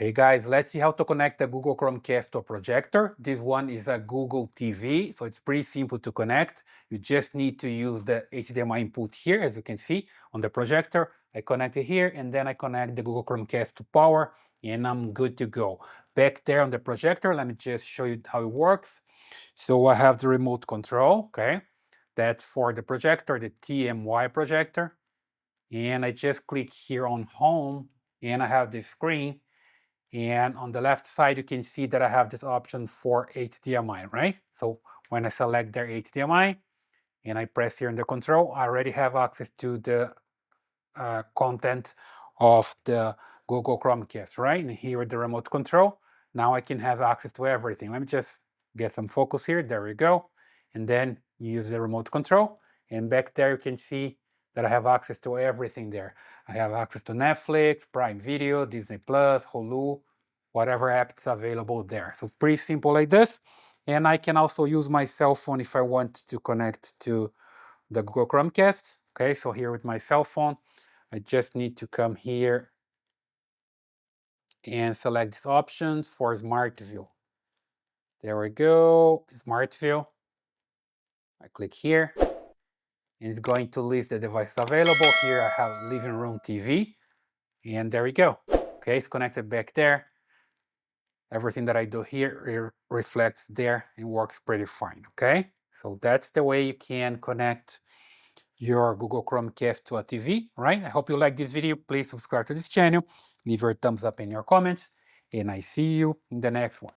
Hey guys, let's see how to connect the Google Chromecast to a projector. This one is a Google TV, so it's pretty simple to connect. You just need to use the HDMI input here, as you can see on the projector. I connect it here, and then I connect the Google Chromecast to power, and I'm good to go. Back there on the projector, let me just show you how it works. So I have the remote control, okay? That's for the projector, the TMY projector. And I just click here on home, and I have the screen. And on the left side, you can see that I have this option for HDMI, right? So when I select their HDMI and I press here in the control, I already have access to the content of the Google Chromecast, right? And here with the remote control, now I can have access to everything. Let me just get some focus here. There we go. And then use the remote control. And back there, you can see that I have access to everything there. I have access to Netflix, Prime Video, Disney Plus, Hulu, whatever app is available there. So it's pretty simple like this. And I can also use my cell phone if I want to connect to the Google Chromecast. Okay, so here with my cell phone, I just need to come here and select these options for Smart View. There we go, Smart View. I click here, and it's going to list the devices available. Here I have living room TV, and there we go. Okay, it's connected back there. Everything that I do here reflects there and works pretty fine, okay? So that's the way you can connect your Google Chromecast to a TV, right? I hope you like this video. Please subscribe to this channel, leave your thumbs up in your comments, and I see you in the next one.